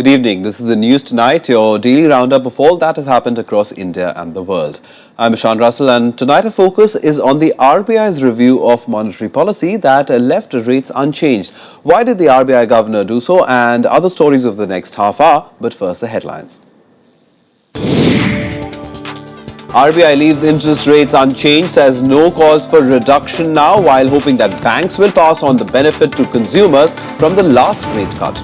Good evening. This is the news tonight, your daily roundup of all that has happened across India and the world. I'm Ishan Russell, and tonight our focus is on the RBI's review of monetary policy that left rates unchanged. Why did the RBI governor do so, and other stories of the next half hour? But first, the headlines. RBI leaves interest rates unchanged, says no cause for reduction now, while hoping that banks will pass on the benefit to consumers from the last rate cut.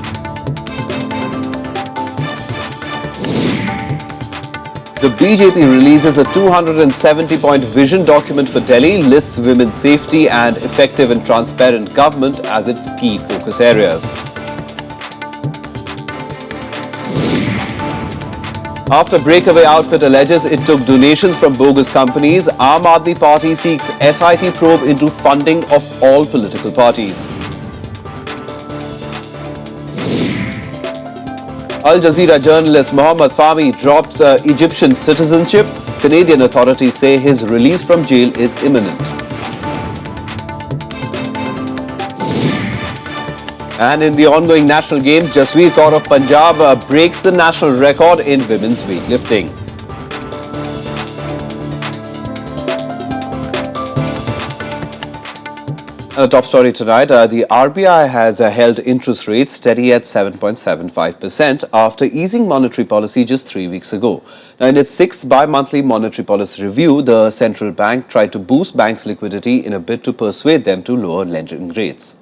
The BJP releases a 270-point vision document for Delhi, lists women's safety and effective and transparent government as its key focus areas. After breakaway outfit alleges it took donations from bogus companies, Aam Aadmi Party seeks SIT probe into funding of all political parties. Al Jazeera journalist Mohammad Fahmy drops Egyptian citizenship. Canadian authorities say his release from jail is imminent. And in the ongoing national games, Jasveer Kaur of Punjab breaks the national record in women's weightlifting. The top story tonight, the RBI has held interest rates steady at 7.75% after easing monetary policy just 3 weeks ago. Now, in its sixth bi-monthly monetary policy review, the central bank tried to boost banks' liquidity in a bid to persuade them to lower lending rates.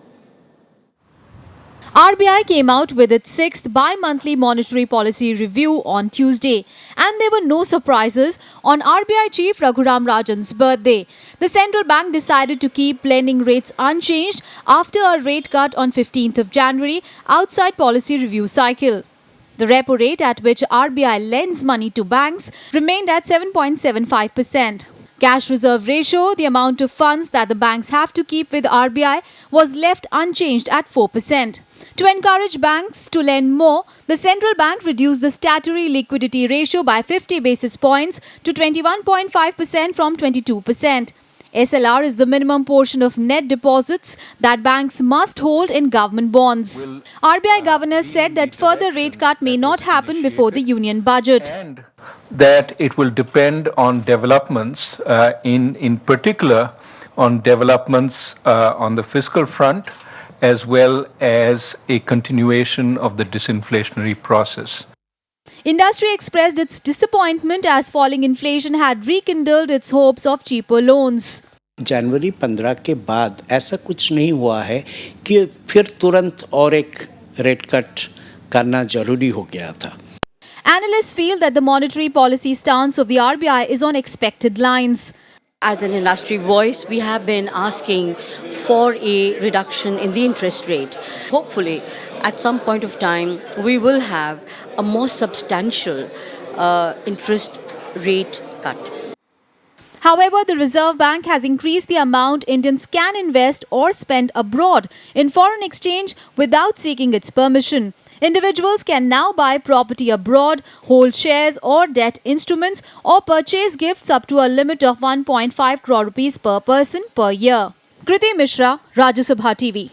RBI came out with its sixth bi-monthly monetary policy review on Tuesday, and there were no surprises on RBI Chief Raghuram Rajan's birthday. The central bank decided to keep lending rates unchanged after a rate cut on 15th of January outside policy review cycle. The repo rate at which RBI lends money to banks remained at 7.75%. Cash reserve ratio, the amount of funds that the banks have to keep with RBI, was left unchanged at 4%. To encourage banks to lend more, the central bank reduced the statutory liquidity ratio by 50 basis points to 21.5% from 22%. SLR is the minimum portion of net deposits that banks must hold in government bonds. RBI governor said that further rate cut may not happen before the union budget. And that it will depend on developments, in particular on developments on the fiscal front, as well as a continuation of the disinflationary process. Industry expressed its disappointment as falling inflation had rekindled its hopes of cheaper loans. जनवरी 15 के बाद ऐसा कुछ नहीं हुआ है कि फिर तुरंत और एक रेट कट करना जरूरी हो गया था. Analysts feel that the monetary policy stance of the RBI is on expected lines. As an industry voice, we have been asking for a reduction in the interest rate. Hopefully, at some point of time, we will have a more substantial interest rate cut. However, the Reserve Bank has increased the amount Indians can invest or spend abroad in foreign exchange without seeking its permission. Individuals can now buy property abroad, hold shares or debt instruments, or purchase gifts up to a limit of 1.5 crore rupees per person per year. Kriti Mishra, Rajya Sabha TV.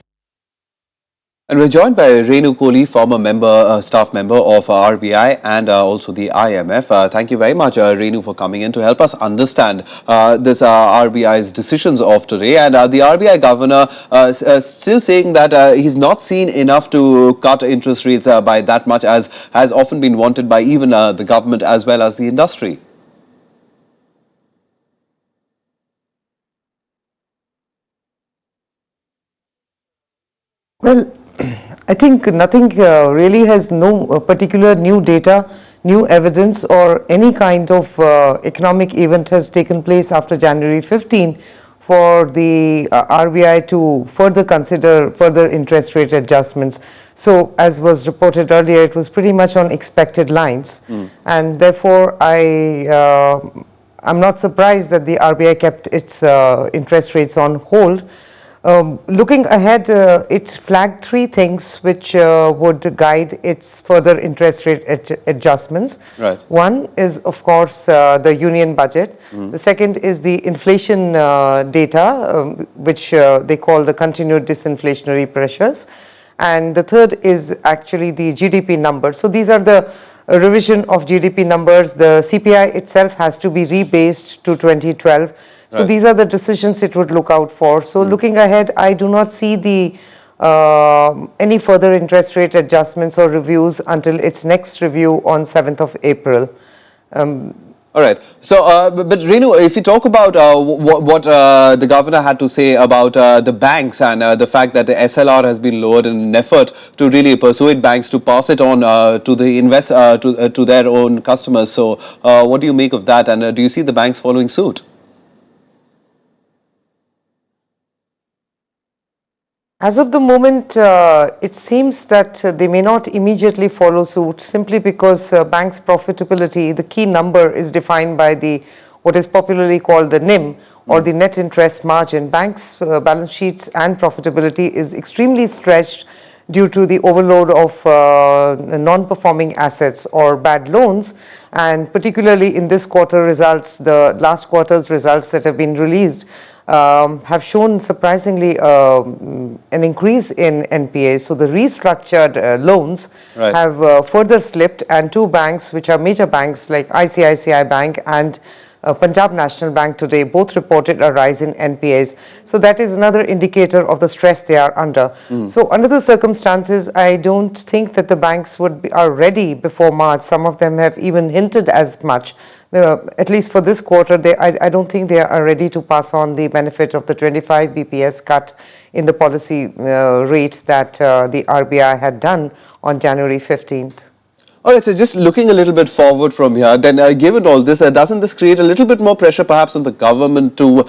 And we're joined by Renu Kohli, former staff member of RBI and also the IMF. Thank you very much, Renu, for coming in to help us understand this RBI's decisions of today. And the RBI governor still saying that he's not seen enough to cut interest rates by that much as has often been wanted by even the government as well as the industry. Well, I think nothing really has no particular new data, new evidence or any kind of economic event has taken place after January 15 for the RBI to further consider further interest rate adjustments. So as was reported earlier, it was pretty much on expected lines and therefore I'm not surprised that the RBI kept its interest rates on hold. Looking ahead, it flagged three things which would guide its further interest rate adjustments. Right. One is, of course, the union budget. The second is the inflation data, which they call the continued disinflationary pressures. and the third is actually the GDP number. So these are the revision of GDP numbers. The CPI itself has to be rebased to 2012. So Right. these are the decisions it would look out for. So looking ahead, I do not see the any further interest rate adjustments or reviews until its next review on 7th of April. All right. So, but Renu, if you talk about what the governor had to say about the banks and the fact that the SLR has been lowered in an effort to really persuade banks to pass it on to the to their own customers. So, what do you make of that? And do you see the banks following suit? As of the moment, it seems that they may not immediately follow suit simply because banks' profitability, the key number is defined by the what is popularly called the NIM or the net interest margin. Banks' balance sheets and profitability is extremely stretched due to the overload of non-performing assets or bad loans, and particularly in this quarter results, the last quarter's results that have been released have shown surprisingly an increase in NPAs. So the restructured loans Right. have further slipped, and two banks which are major banks like ICICI Bank and Punjab National Bank today both reported a rise in NPAs. So that is another indicator of the stress they are under. So under the circumstances, I don't think that the banks are ready before March. Some of them have even hinted as much. At least for this quarter, I don't think they are ready to pass on the benefit of the 25 BPS cut in the policy rate that the RBI had done on January 15th. All right, so just looking a little bit forward from here, then given all this, doesn't this create a little bit more pressure perhaps on the government to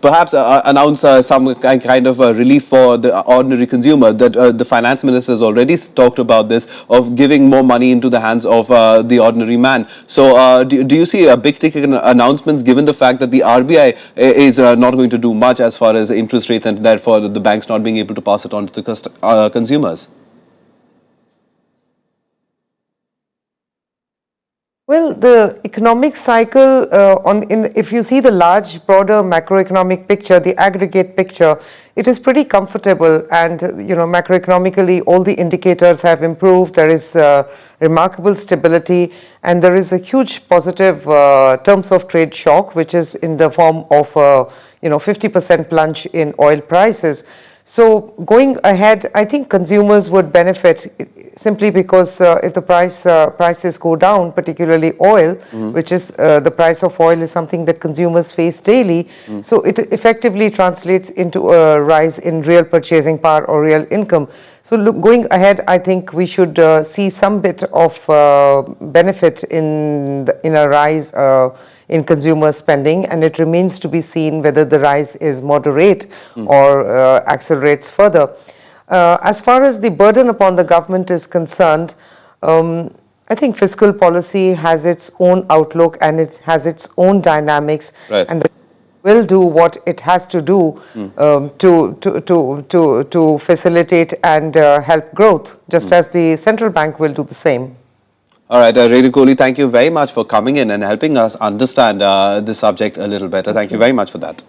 perhaps announce some kind of relief for the ordinary consumer? That the finance minister has already talked about this, of giving more money into the hands of the ordinary man. So do you see big ticket announcements given the fact that the RBI is not going to do much as far as interest rates and therefore the banks not being able to pass it on to the consumers? Well, the economic cycle, if you see the large, broader macroeconomic picture, the aggregate picture, it is pretty comfortable, and macroeconomically, all the indicators have improved. There is remarkable stability, and there is a huge positive terms of trade shock, which is in the form of 50% plunge in oil prices. So going ahead, I think consumers would benefit simply because if the prices go down, particularly oil, which is the price of oil is something that consumers face daily. So it effectively translates into a rise in real purchasing power or real income. So going ahead, I think we should see some bit of benefit in a rise in consumer spending, and it remains to be seen whether the rise is moderate or accelerates further. As far as the burden upon the government is concerned, I think fiscal policy has its own outlook and it has its own dynamics, Right. and will do what it has to do to facilitate and help growth, just as the central bank will do the same. All right, Renu Kohli, thank you very much for coming in and helping us understand the subject a little better. Thank you very much for that.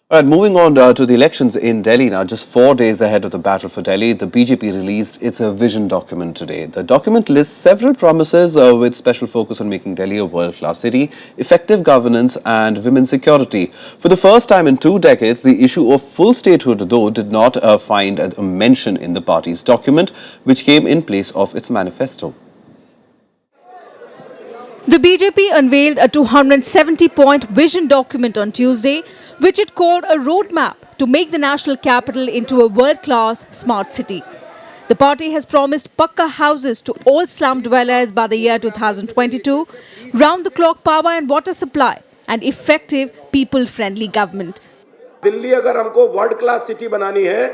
All right, moving on to the elections in Delhi now. Just 4 days ahead of the battle for Delhi, the BJP released its vision document today. The document lists several promises with special focus on making Delhi a world-class city, effective governance and women's security. For the first time in 2 decades, the issue of full statehood, though, did not find a mention in the party's document, which came in place of its manifesto. The BJP unveiled a 270-point vision document on Tuesday, which it called a roadmap to make the national capital into a world-class smart city. The party has promised Pakka houses to all slum dwellers by the year 2022, round-the-clock power and water supply, and effective people-friendly government. Delhi अगर हमको world class city बनानी है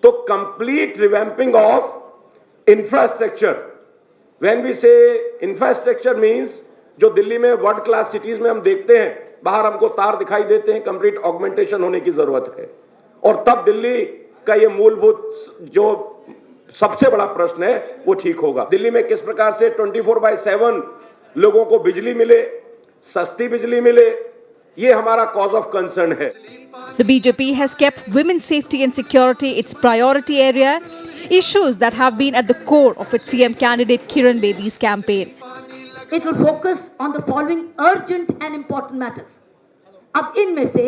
तो complete revamping of infrastructure. When we say infrastructure means जो दिल्ली में world class cities में हम देखते हैं, बाहर हमको तार दिखाई देते हैं, कंप्लीट ऑगमेंटेशन होने की जरूरत है. और तब दिल्ली का ये मूलभूत जो सबसे बड़ा प्रश्न है वो ठीक होगा. दिल्ली में किस प्रकार से 24/7 लोगों को बिजली मिले, सस्ती बिजली मिले, ये हमारा कॉज ऑफ कंसर्न है। The BJP has kept women's safety and security its priority area, issues that have been at the core of its CM candidate Kiran Bedi's campaign. It will focus on the following urgent and important matters. अब इनमें से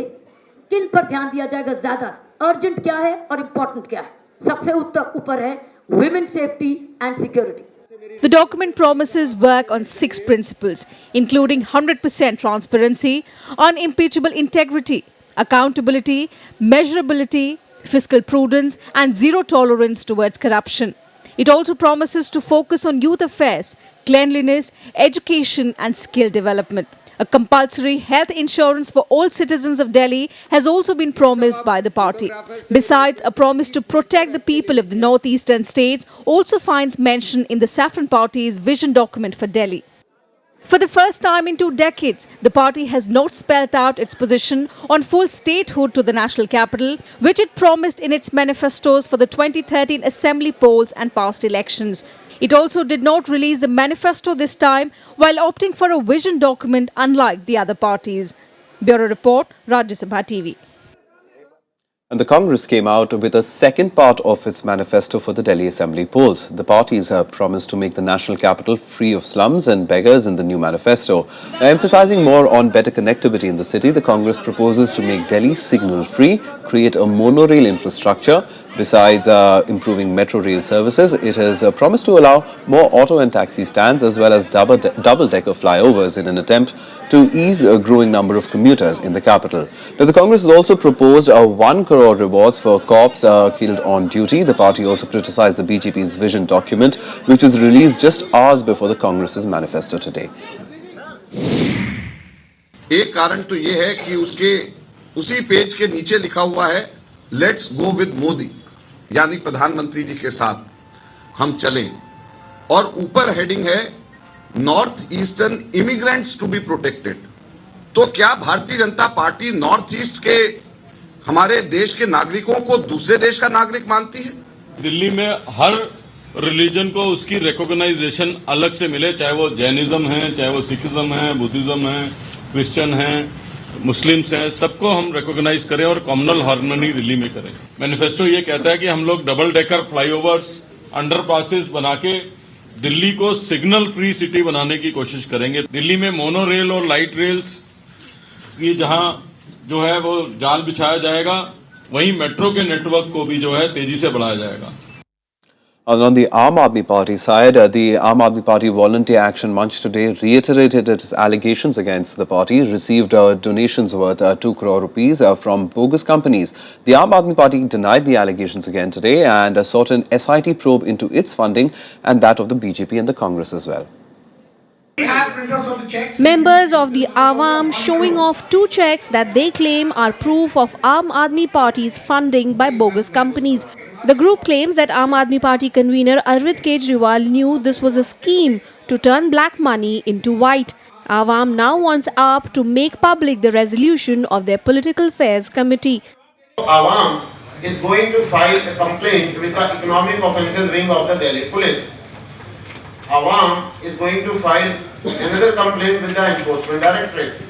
किन पर ध्यान दिया जाएगा ज्यादा? Urgent क्या है और इंपॉर्टेंट क्या है? सबसे ऊपर है women safety and security. The document promises work on 6 principles, including 100% transparency, unimpeachable integrity, accountability, measurability, fiscal prudence, and zero tolerance towards corruption. It also promises to focus on youth affairs, cleanliness, education, and skill development. A compulsory health insurance for all citizens of Delhi has also been promised by the party. Besides, a promise to protect the people of the northeastern states also finds mention in the Saffron Party's vision document for Delhi. For the first time in 2 decades, the party has not spelled out its position on full statehood to the national capital, which it promised in its manifestos for the 2013 assembly polls and past elections. It also did not release the manifesto this time, while opting for a vision document unlike the other parties. Bureau Report, Rajya Sabha TV. And the Congress came out with a second part of its manifesto for the Delhi Assembly polls. The parties have promised to make the national capital free of slums and beggars in the new manifesto. Now, emphasizing more on better connectivity in the city, the Congress proposes to make Delhi signal-free, create a monorail infrastructure. Besides improving metro rail services, it has promised to allow more auto and taxi stands as well as double-decker flyovers in an attempt to ease a growing number of commuters in the capital. Now, the Congress has also proposed 1 crore rewards for cops killed on duty. The party also criticized the BJP's vision document, which was released just hours before the Congress's manifesto today. एक कारण तो ये है कि उसके उसी page के नीचे लिखा हुआ है लेट्स गो विद मोदी, यानी प्रधानमंत्री जी के साथ हम चलें, और ऊपर हेडिंग है north eastern immigrants to be protected. तो क्या Bharatiya Janata party north east के हमारे देश के नागरिकों को दूसरे देश का नागरिक मानती है? दिल्ली में हर रिलीजन को उसकी रिकॉग्नाइजेशन अलग से मिले, चाहे वो जैनिज्म है, चाहे वो सिखिज्म है, बुद्धिज्म है, क्रिश्चियन है, मुस्लिम्स हैं, सबको हम रिकॉग्नाइज करें और कॉमनल हार्मनी दिल्ली में करें। मैनिफेस्टो ये कहता है कि हम लोग डबल डेकर फ्लाईओवर्स, अंडरपासेस बना के दिल्ली को सिग्नल फ्री सिटी बनाने की कोशिश करेंगे। दिल्ली में मोनो रेल और लाइट रेल्स की जहां जो है वो जाल बिछाया जाएगा, वहीं मेट्रो के नेटवर्क को भी जो है तेजी से बढ़ाया जाएगा। And on the Aam Aadmi Party side, the Aam Aadmi Party Volunteer Action Manch today reiterated its allegations against the party, received donations worth 2 crore rupees from bogus companies. The Aam Aadmi Party denied the allegations again today and sought an SIT probe into its funding and that of the BJP and the Congress as well. Members of the Awam showing off 2 checks that they claim are proof of Aam Aadmi Party's funding by bogus companies. The group claims that Aam Aadmi Party convener Arvind Kejriwal knew this was a scheme to turn black money into white. Awam now wants AAP to make public the resolution of their Political Affairs Committee. Awam is going to file a complaint with the Economic Offences Wing of the Delhi Police. Awam is going to file another complaint with the Enforcement Directorate.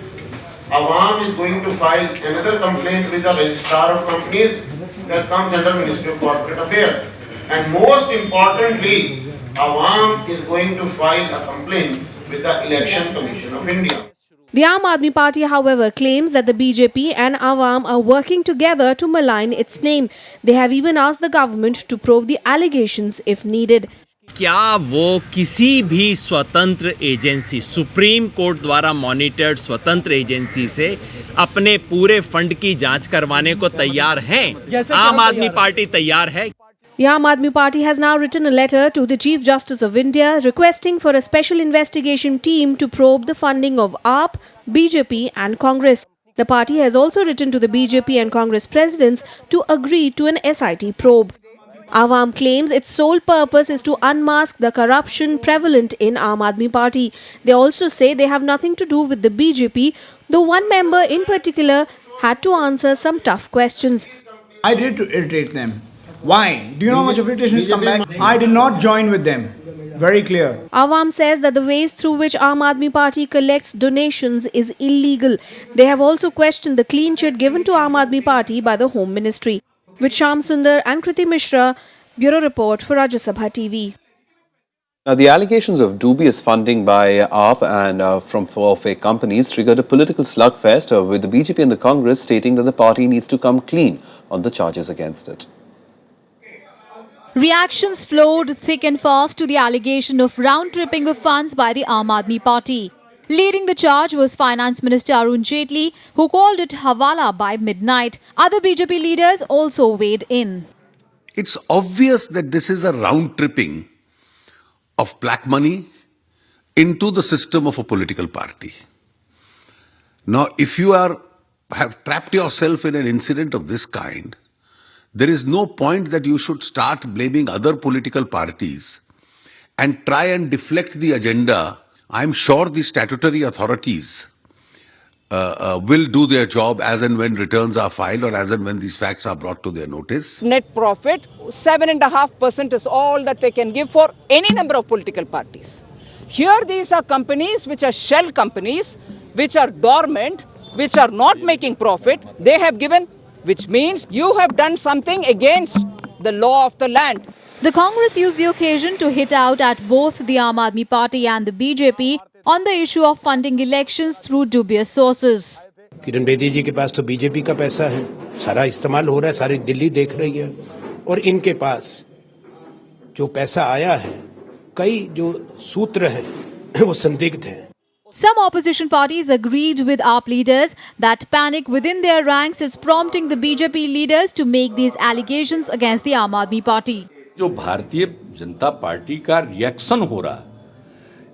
Awam is going to file another complaint with the Registrar of Companies that comes under Ministry of Corporate Affairs. And most importantly, Awam is going to file a complaint with the Election Commission of India. The Aam Aadmi Party, however, claims that the BJP and Awam are working together to malign its name. They have even asked the government to probe the allegations if needed. क्या वो किसी भी स्वतंत्र agency, supreme court द्वारा monitored स्वतंत्र agency से अपने पूरे फंड की जांच करवाने को तैयार हैं? आम आदमी पार्टी तैयार है। The Aam Aadmi Party has now written a letter to the Chief Justice of India requesting for a special investigation team to probe the funding of AAP, BJP and Congress. The party has also written to the BJP and Congress presidents to agree to an SIT probe. Awam claims its sole purpose is to unmask the corruption prevalent in Aam Aadmi Party. They also say they have nothing to do with the BJP, though one member in particular had to answer some tough questions. I did irritate them. Why? Do you know how much of irritation has come back? I did not join with them. Very clear. Awam says that the ways through which Aam Aadmi Party collects donations is illegal. They have also questioned the clean chit given to Aam Aadmi Party by the Home Ministry. With Shyam Sundar and Kriti Mishra, Bureau Report for Rajya Sabha TV. Now, the allegations of dubious funding by AAP and from four fake companies triggered a political slugfest with the BJP and the Congress stating that the party needs to come clean on the charges against it. Reactions flowed thick and fast to the allegation of round-tripping of funds by the Aam Aadmi Party. Leading the charge was Finance Minister Arun Jaitley, who called it Hawala by midnight. Other BJP leaders also weighed in. It's obvious that this is a round-tripping of black money into the system of a political party. Now, if you have trapped yourself in an incident of this kind, there is no point that you should start blaming other political parties and try and deflect the agenda. I'm sure the statutory authorities will do their job as and when returns are filed or as and when these facts are brought to their notice. Net profit, 7.5% is all that they can give for any number of political parties. Here these are companies which are shell companies, which are dormant, which are not making profit. They have given, which means you have done something against the law of the land. The Congress used the occasion to hit out at both the Aam Aadmi Party and the BJP on the issue of funding elections through dubious sources. Kiran Bedi जी के पास तो BJP का पैसा है, सारा इस्तेमाल हो रहा है, सारी दिल्ली देख रही है, और इनके पास जो पैसा आया है, कई जो सूत्र हैं वो संदिग्ध हैं. Some opposition parties agreed with AAP leaders that panic within their ranks is prompting the BJP leaders to make these allegations against the Aam Aadmi Party. जो भारतीय जनता पार्टी का रिएक्शन हो रहा है,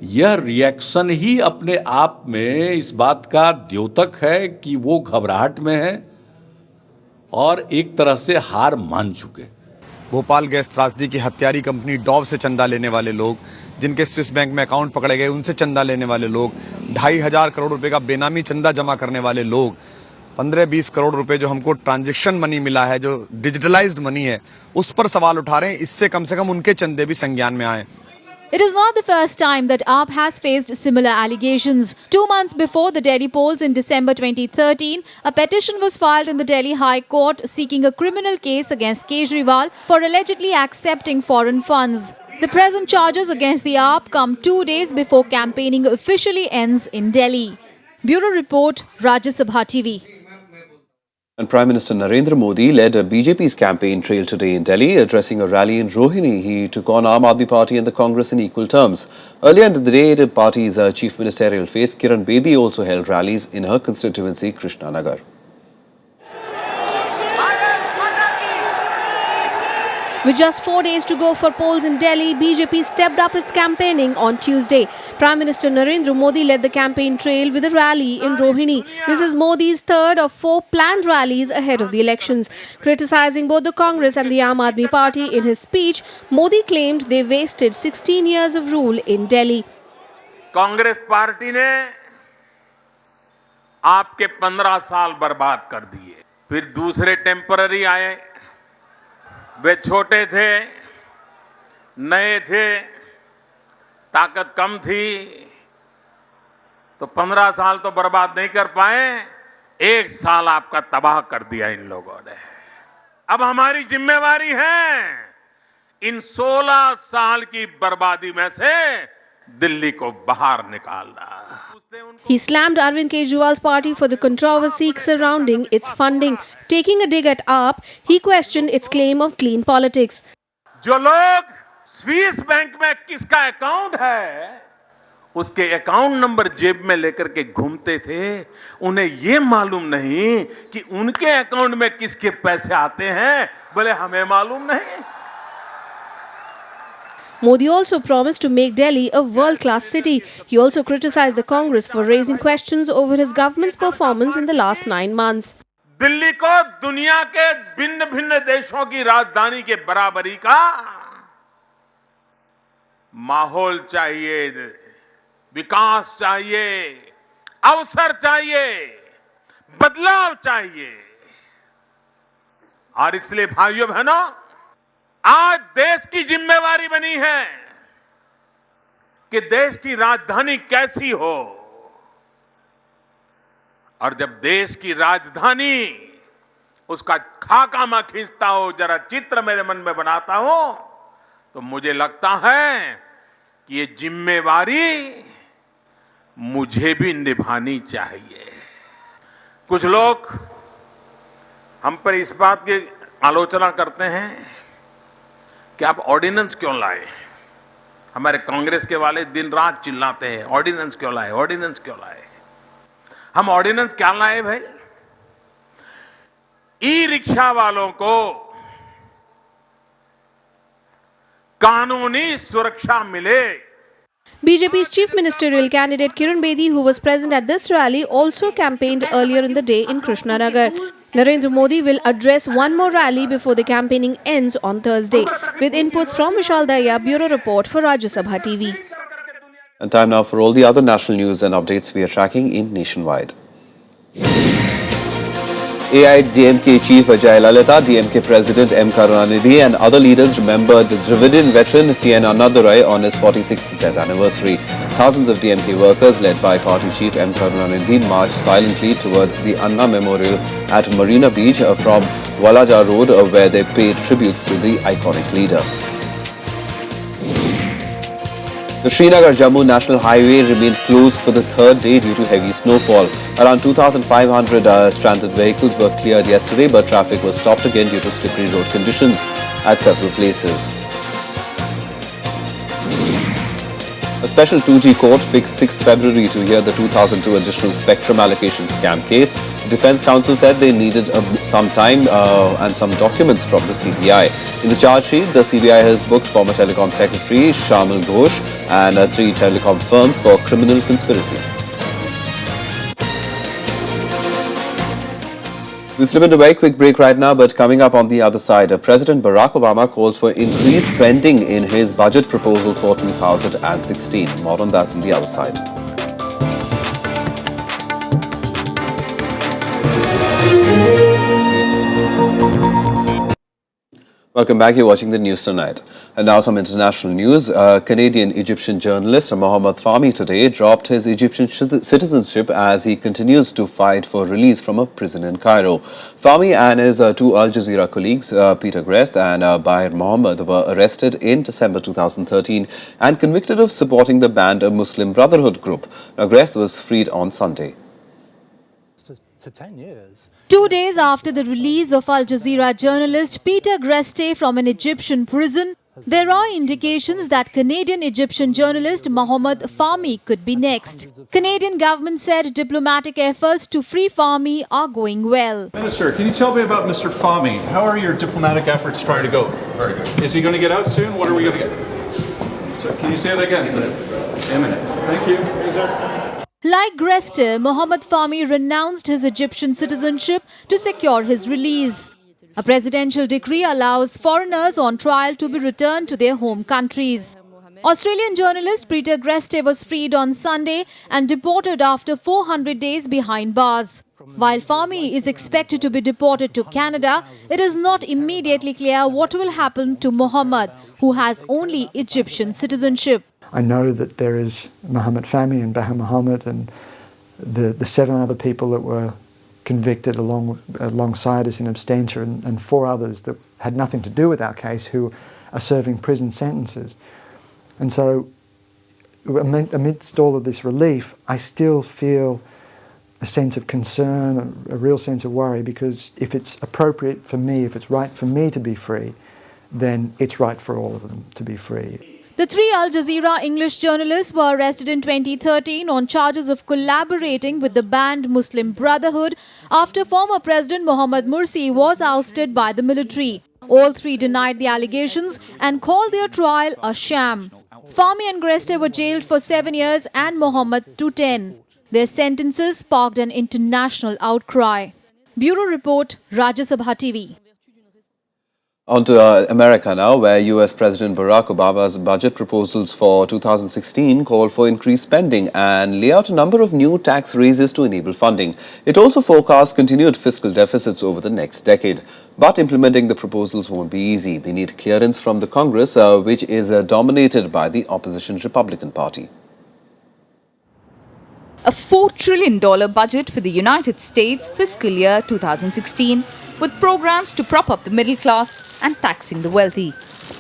यह रिएक्शन ही अपने आप में इस बात का द्योतक है कि वो घबराहट में है और एक तरह से हार मान चुके. भोपाल गैस त्रासदी की हत्यारी कंपनी डॉव से चंदा लेने वाले लोग, जिनके स्विस बैंक में अकाउंट पकड़े गए, उनसे चंदा लेने वाले लोग, 2,500 करोड़ रुपए का बेनामी चंदा जमा करने वाले लोग, 15-20 करोड़ रुपए जो हमको ट्रांजैक्शन मनी मिला है, जो डिजिटलाइज्ड मनी है, उस पर सवाल उठा रहे हैं. इससे कम से कम उनके चंदे भी संज्ञान में आए. It is not the first time that AAP has faced similar allegations. 2 months before the Delhi polls in December 2013, a petition was filed in the Delhi High Court seeking a criminal case against Kejriwal for allegedly accepting foreign funds. The present charges against the AAP come 2 days before campaigning officially ends in Delhi. Bureau Report, Rajya Sabha TV. And Prime Minister Narendra Modi led BJP's campaign trail today in Delhi, addressing a rally in Rohini. He took on Aam Aadmi Party and the Congress in equal terms. Earlier in the day, the party's chief ministerial face, Kiran Bedi, also held rallies in her constituency, Krishnanagar. With just 4 days to go for polls in Delhi, BJP stepped up its campaigning on Tuesday. Prime Minister Narendra Modi led the campaign trail with a rally in Rohini. This is Modi's third of 4 planned rallies ahead of the elections. Criticizing both the Congress and the Aam Aadmi Party in his speech, Modi claimed they wasted 16 years of rule in Delhi. Congress party ने आपके 15 साल बर्बाद कर दिए. फिर दूसरे temporary आए. वे छोटे थे, नए थे, ताकत कम थी, तो 15 साल तो बर्बाद नहीं कर पाए. 1 साल आपका तबाह कर दिया इन लोगों ने. अब हमारी जिम्मेवारी है इन 16 साल की बर्बादी में से दिल्ली को बाहर निकालना. He slammed Arvind Kejriwal's party for the controversy surrounding its funding. Taking a dig at AAP, he questioned its claim of clean politics. जो लोग स्विस बैंक में किसका अकाउंट है, उसके अकाउंट नंबर जेब में लेकर के घूमते थे, उन्हें ये मालूम नहीं कि उनके अकाउंट में किसके पैसे आते हैं, बोले हमें मालूम नहीं. Modi also promised to make Delhi a world-class city. He also criticized the Congress for raising questions over his government's performance in the last 9 months. Delhi को दुनिया के भिन्न-भिन्न देशों की राजधानी के बराबरी का माहौल चाहिए, विकास चाहिए, अवसर चाहिए, बदलाव चाहिए. और इसलिए भाइयों बहनों, आज देश की जिम्मेवारी बनी है कि देश की राजधानी कैसी हो, और जब देश की राजधानी उसका खाका मैं खींचता हूं, जरा चित्र मेरे मन में बनाता हूं, तो मुझे लगता है कि ये जिम्मेवारी मुझे भी निभानी चाहिए। कुछ लोग हम पर इस बात की आलोचना करते हैं कि आप ऑर्डिनेंस क्यों लाए। हमारे कांग्रेस के वाले दिन रात चिल्लाते हैं, ऑर्डिनेंस क्यों लाए, ऑर्डिनेंस क्यों लाए। हम ऑर्डिनेंस क्या लाए भाई? ई रिक्शा वालों को कानूनी सुरक्षा मिले। BJP's chief ministerial candidate Kiran Bedi, who was present at this rally, also campaigned earlier in the day in Krishnanagar. Narendra Modi will address one more rally before the campaigning ends on Thursday. With inputs from Vishal Daya, Bureau Report for Rajya Sabha TV. And time now for all the other national news and updates we are tracking in Nationwide. AIADMK Chief Ajay Lalita, DMK President M. Karunanidhi and other leaders remembered the Dravidian veteran C.N. Annadurai on his 46th death anniversary. Thousands of DMK workers led by Party Chief M. Karunanidhi marched silently towards the Anna Memorial at Marina Beach from Walaja Road, where they paid tributes to the iconic leader. The Srinagar-Jammu National Highway remained closed for the third day due to heavy snowfall. Around 2,500 stranded vehicles were cleared yesterday, but traffic was stopped again due to slippery road conditions at several places. A special 2G court fixed 6 February to hear the 2002 additional spectrum allocation scam case. The Defence Counsel said they needed some time and some documents from the CBI. In the charge sheet, the CBI has booked former Telecom Secretary Shamal Ghosh and 3 telecom firms for criminal conspiracy. We'll slip into a very quick break right now, but coming up on the other side, President Barack Obama calls for increased spending in his budget proposal for 2016. More on that on the other side. Welcome back. You're watching the news tonight. And now some international news. Canadian-Egyptian journalist Mohamed Fahmy today dropped his Egyptian citizenship as he continues to fight for release from a prison in Cairo. Fahmy and his 2 Al Jazeera colleagues, Peter Grest and Bahir Mohammed, were arrested in December 2013 and convicted of supporting the banned Muslim Brotherhood group. Now, Grest was freed on Sunday. To 10 years. 2 days after the release of Al Jazeera journalist Peter Greste from an Egyptian prison, there are indications that Canadian-Egyptian journalist Mohamed Fahmy could be next. Canadian government said diplomatic efforts to free Fahmy are going well. Minister, can you tell me about Mr. Fahmy? How are your diplomatic efforts trying to go? Very good. Is he going to get out soon? What are we going to get? So, can you say that again? Imminent. Thank you. Like Greste, Mohamed Fahmy renounced his Egyptian citizenship to secure his release. A presidential decree allows foreigners on trial to be returned to their home countries. Australian journalist Peter Greste was freed on Sunday and deported after 400 days behind bars. While Fahmy is expected to be deported to Canada, it is not immediately clear what will happen to Mohamed, who has only Egyptian citizenship. I know that there is Mohamed Fahmy and Bahir Mohammed and the 7 other people that were convicted alongside us in absentia and 4 others that had nothing to do with our case who are serving prison sentences. And so amidst all of this relief, I still feel a sense of concern, a real sense of worry, because if it's appropriate for me, if it's right for me to be free, then it's right for all of them to be free. The 3 Al Jazeera English journalists were arrested in 2013 on charges of collaborating with the banned Muslim Brotherhood after former President Mohamed Morsi was ousted by the military. All 3 denied the allegations and called their trial a sham. Fahmy and Greste were jailed for 7 years and Mohammed to 10. Their sentences sparked an international outcry. Bureau Report, Rajya Sabha TV. On to America now, where US President Barack Obama's budget proposals for 2016 call for increased spending and lay out a number of new tax raises to enable funding. It also forecasts continued fiscal deficits over the next decade. But implementing the proposals won't be easy. They need clearance from the Congress, which is dominated by the opposition Republican Party. A $4 trillion budget for the United States fiscal year 2016, with programs to prop up the middle class and taxing the wealthy.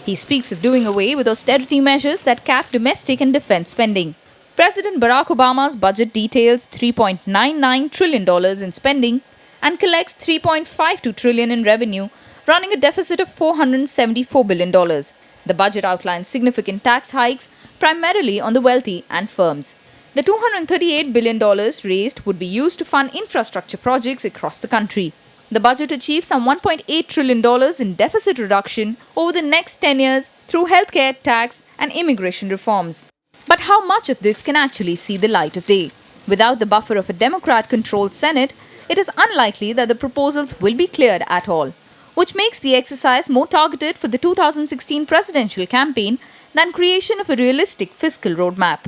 He speaks of doing away with austerity measures that cap domestic and defense spending. President Barack Obama's budget details $3.99 trillion in spending and collects $3.52 trillion in revenue, running a deficit of $474 billion. The budget outlines significant tax hikes, primarily on the wealthy and firms. The $238 billion raised would be used to fund infrastructure projects across the country. The budget achieves some $1.8 trillion in deficit reduction over the next 10 years through healthcare, tax, and immigration reforms. But how much of this can actually see the light of day? Without the buffer of a Democrat-controlled Senate, it is unlikely that the proposals will be cleared at all, which makes the exercise more targeted for the 2016 presidential campaign than creation of a realistic fiscal roadmap.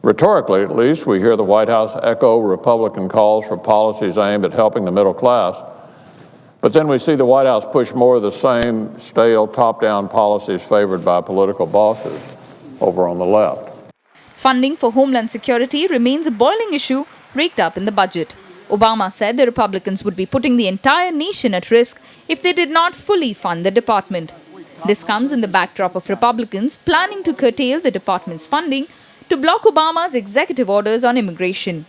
Rhetorically, at least, we hear the White House echo Republican calls for policies aimed at helping the middle class. But then we see the White House push more of the same stale top-down policies favored by political bosses over on the left. Funding for Homeland Security remains a boiling issue raked up in the budget. Obama said the Republicans would be putting the entire nation at risk if they did not fully fund the department. This comes in the backdrop of Republicans planning to curtail the department's funding to block Obama's executive orders on immigration.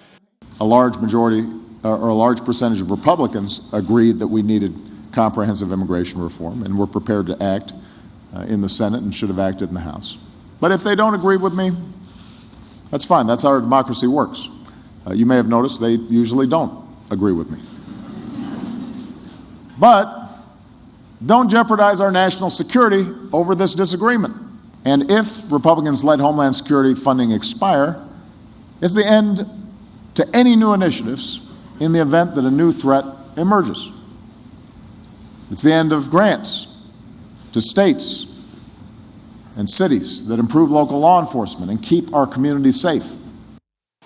A large majority or a large percentage of Republicans agreed that we needed comprehensive immigration reform and were prepared to act in the Senate and should have acted in the House. But if they don't agree with me, that's fine. That's how our democracy works. You may have noticed they usually don't agree with me. But don't jeopardize our national security over this disagreement. And if Republicans let Homeland Security funding expire, it's the end to any new initiatives in the event that a new threat emerges. It's the end of grants to states and cities that improve local law enforcement and keep our communities safe.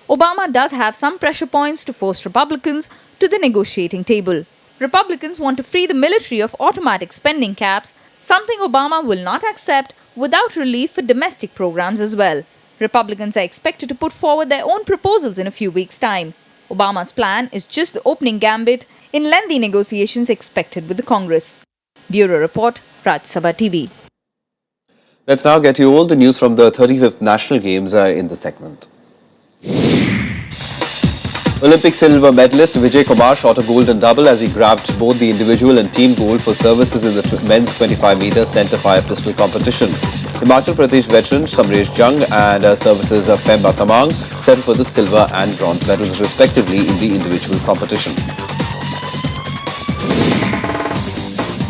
Obama does have some pressure points to force Republicans to the negotiating table. Republicans want to free the military of automatic spending caps, something Obama will not accept without relief for domestic programs as well. Republicans are expected to put forward their own proposals in a few weeks' time. Obama's plan is just the opening gambit in lengthy negotiations expected with the Congress. Bureau Report, Raj Sabha TV. Let's now get you all the news from the 35th National Games in the segment. Olympic silver medalist Vijay Kumar shot a golden double as he grabbed both the individual and team gold for services in the men's 25-meter centre fire pistol competition. Himachal Pradesh veteran Samresh Jung and services Pemba Tamang settled for the silver and bronze medals respectively in the individual competition.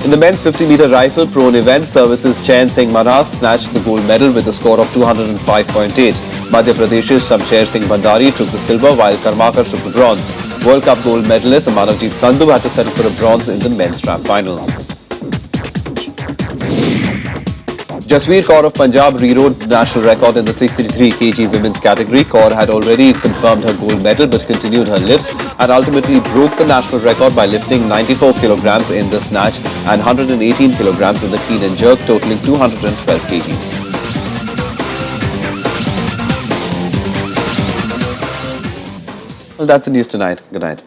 In the men's 50-meter rifle prone event, services Chain Singh Manhas snatched the gold medal with a score of 205.8. Madhya Pradesh's Shamsher Singh Bhandari took the silver while Karmakar took the bronze. World Cup gold medalist Manavjeet Sandhu had to settle for a bronze in the men's trap finals. Jasveer Kaur of Punjab rewrote the national record in the 63 kg women's category. Kaur had already confirmed her gold medal but continued her lifts and ultimately broke the national record by lifting 94 kilograms in the snatch and 118 kilograms in the clean and jerk, totaling 212 kgs. Well, that's the news tonight. Good night.